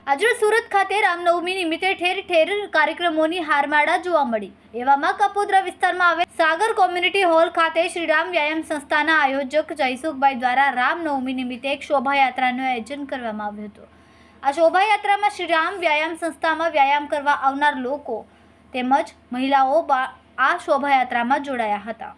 આજે સુરત ખાતે રામનવમી નિમિત્તે ઠેર ઠેર કાર્યક્રમોની હારમાળા જોવા મળી। એવામાં કપોદ્રા વિસ્તારમાં આવેલ સાગર કોમ્યુનિટી હોલ ખાતે શ્રીરામ વ્યાયામ સંસ્થાના આયોજક જયસુખભાઈ દ્વારા રામનવમી નિમિત્તે એક શોભાયાત્રાનું આયોજન કરવામાં આવ્યું હતું। આ શોભાયાત્રામાં શ્રીરામ વ્યાયામ સંસ્થામાં વ્યાયામ કરવા આવનાર લોકો તેમજ મહિલાઓ આ શોભાયાત્રામાં જોડાયા હતા।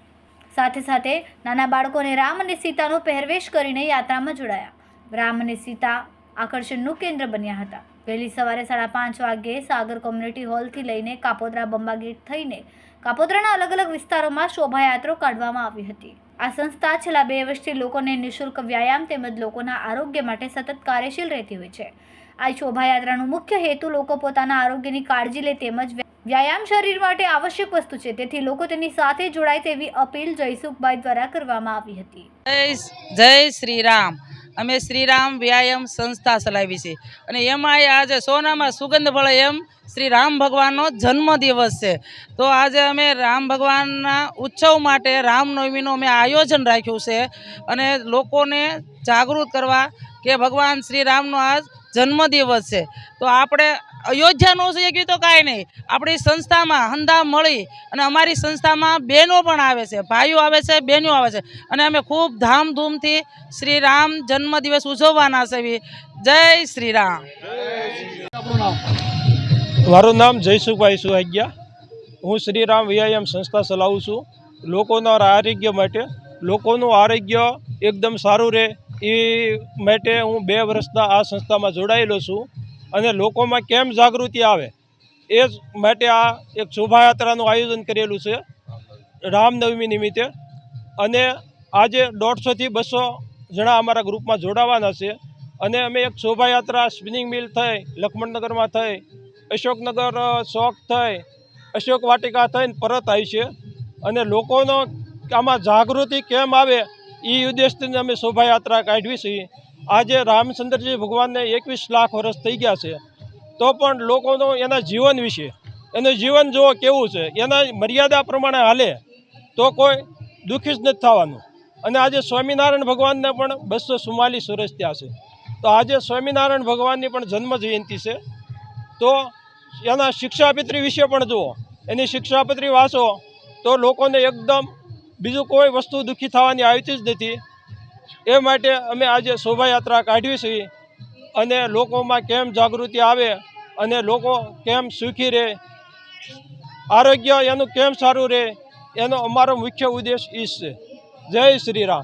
સાથે સાથે નાના બાળકોને રામ અને સીતાનો પહેરવેશ કરીને યાત્રામાં જોડાયા। રામ અને સીતા આકર્ષણનું કેન્દ્ર બન્યા હતા। વહેલી સવારે 5:30 વાગ્યે સાગર કોમ્યુનિટી હોલથી લઈને કાપોદ્રા બંબા ગેટ થઈને કાપોદ્રાના અલગ અલગ વિસ્તારોમાં શોભાયાત્રા કાઢવામાં આવી હતી। આ સંસ્થા છેલ્લા 2 વર્ષથી લોકોને નિઃશુલ્ક વ્યાયામ તેમજ લોકોના આરોગ્ય માટે સતત કાર્યશીલ રહેતી હોય છે। આ શોભાયાત્રાનો મુખ્ય હેતુ લોકો પોતાના આરોગ્યની કાળજી લે તેમજ વ્યાયામ શરીર માટે આવશ્યક વસ્તુ છે, તેથી લોકો તેની સાથે જોડાય તેવી અપીલ જયસુખભાઈ દ્વારા કરવામાં આવી હતી। જય શ્રી રામ। અમે શ્રીરામ વ્યાયામ સંસ્થા ચલાવી છે અને એમાં આજે સોનામાં સુગંધ ભળે એમ શ્રી રામ ભગવાનનો જન્મદિવસ છે। તો આજે અમે રામ ભગવાનના ઉત્સવ માટે રામનવમીનું અમે આયોજન રાખ્યું છે અને લોકોને જાગૃત કરવા કે ભગવાન શ્રી રામનો આજ જન્મદિવસ છે। તો આપણે અયોધ્યાનું છે તો કાંઈ નહીં, આપણી સંસ્થામાં હંધા મળી અને અમારી સંસ્થામાં બહેનો પણ આવે છે, ભાઈઓ આવે છે, બહેનો આવે છે અને અમે ખૂબ ધામધૂમથી શ્રી રામ જન્મદિવસ ઉજવવાના છે। જય શ્રી રામ। મારું નામ જયસુખભાઈ સુહાગિયા। હું શ્રીરામ વ્યાયામ સંસ્થા ચલાવું છું। લોકોના આરોગ્ય માટે, લોકોનું આરોગ્ય એકદમ સારું રહે એ માટે હું 2 વર્ષના આ સંસ્થામાં જોડાયેલો છું અને લોકોમાં કેમ જાગૃતિ આવે એ જ માટે આ એક શોભાયાત્રાનું આયોજન કરેલું છે રામનવમી નિમિત્તે। અને આજે 150 થી 200 જણા અમારા ગ્રુપમાં જોડાવાના છે અને અમે એક શોભાયાત્રા સ્પિનિંગ મિલ થઈ, લક્ષ્મણનગરમાં થઈ, અશોકનગર ચોક થઈ, અશોક વાટિકા થઈને પરત આવી છે અને લોકોનો આમાં જાગૃતિ કેમ આવે એ ઉદ્દેશથી અમે શોભાયાત્રા કાઢવી છે। આજે રામચંદ્રજી ભગવાનને 21 લાખ વર્ષ થઈ ગયા છે, તો પણ લોકોનો એના જીવન વિશે, એનું જીવન જો કેવું છે, એના મર્યાદા પ્રમાણે હાલે તો કોઈ દુઃખી જ નથી થવાનું। અને આજે સ્વામિનારાયણ ભગવાનને પણ 244 વર્ષ થયા છે, તો આજે સ્વામિનારાયણ ભગવાનની પણ જન્મ જયંતિ છે। તો એના શિક્ષાપત્રી વિશે પણ જુઓ, એની શિક્ષાપત્રી વાંચો તો લોકોને એકદમ બીજું કોઈ વસ્તુ દુઃખી થવાની આવતી જ નથી। એ માટે અમે આજે શોભાયાત્રા કાઢવી છે અને લોકોમાં કેમ જાગૃતિ આવે અને લોકો કેમ સુખી રહે, આરોગ્ય એનું કેમ સારું રહે, એનો અમારો મુખ્ય ઉદ્દેશ એ છે। જય શ્રી રામ।